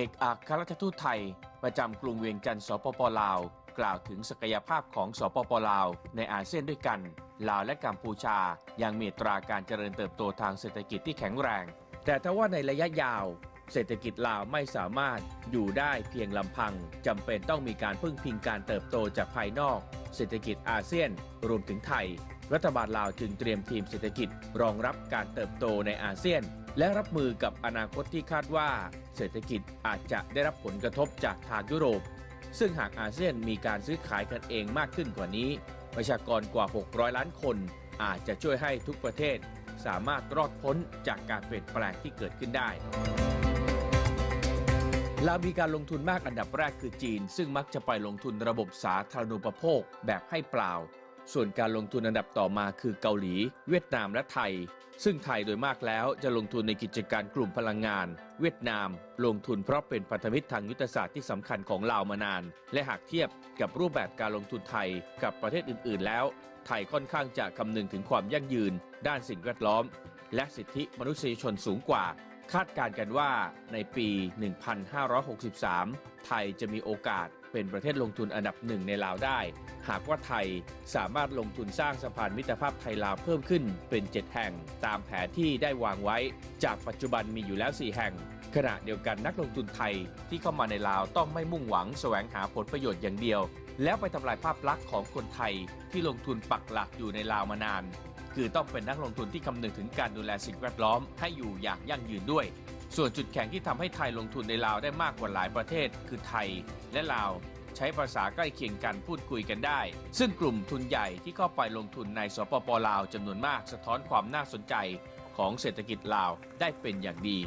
อกอัครราชทูตไทยประจำกรุงเวียงจันทร์สปป.ลาวกล่าวถึงศักยภาพของสปป.ลาวในอาเซียนด้วยกันลาวและกัมพูชายังมีอัตราการเจริญเติบโตทางเศรษฐกิจที่แข็งแรงแต่ทว่าในระยะยาวเศรษฐกิจลาวไม่สามารถอยู่ได้เพียงลำพังจำเป็นต้องมีการพึ่งพิงการเติบโตจากภายนอกเศรษฐกิจอาเซียนรวมถึงไทยรัฐบาลลาวจึงเตรียมทีมเศรษฐกิจรองรับการเติบโตในอาเซียนและรับมือกับอนาคตที่คาดว่าเศรษฐกิจอาจจะได้รับผลกระทบจากทางยุโรปซึ่งหากอาเซียนมีการซื้อขายกันเองมากขึ้นกว่านี้ประชากรกว่า600ล้านคนอาจจะช่วยให้ทุกประเทศสามารถรอดพ้นจากการเปลี่ยนแปลงที่เกิดขึ้นได้ลาวมีการลงทุนมากอันดับแรกคือจีนซึ่งมักจะไปลงทุนระบบสาธารณูปโภคแบบให้เปล่าส่วนการลงทุนอันดับต่อมาคือเกาหลีเวียดนามและไทยซึ่งไทยโดยมากแล้วจะลงทุนในกิจการกลุ่มพลังงานเวียดนามลงทุนเพราะเป็นพันธมิตรทางยุทธศาสตร์ที่สำคัญของลาวมานานและหากเทียบกับรูปแบบการลงทุนไทยกับประเทศอื่นๆแล้วไทยค่อนข้างจะคำนึงถึงความยั่งยืนด้านสิ่งแวดล้อมและสิทธิมนุษยชนสูงกว่าคาดการณ์กันว่าในปี 1563 ไทยจะมีโอกาสเป็นประเทศลงทุนอันดับหนึ่งในลาวได้หากว่าไทยสามารถลงทุนสร้างสะพานมิตรภาพไทยลาวเพิ่มขึ้นเป็น7แห่งตามแผนที่ได้วางไว้จากปัจจุบันมีอยู่แล้ว4แห่งขณะเดียวกันนักลงทุนไทยที่เข้ามาในลาวต้องไม่มุ่งหวังแสวงหาผลประโยชน์อย่างเดียวแล้วไปทำลายภาพลักษณ์ของคนไทยที่ลงทุนปักหลักอยู่ในลาวมานานคือต้องเป็นนักลงทุนที่คำนึงถึงการดูแลสิ่งแวดล้อมให้อยู่อย่างยั่งยืนด้วยส่วนจุดแข็งที่ทำให้ไทยลงทุนในลาวได้มากกว่าหลายประเทศคือไทยและลาวใช้ภาษาใกล้เคียงกันพูดคุยกันได้ซึ่งกลุ่มทุนใหญ่ที่เข้าไปลงทุนในสปป.ลาวจำนวนมากสะท้อนความน่าสนใจของเศรษฐกิจลาวได้เป็นอย่างดี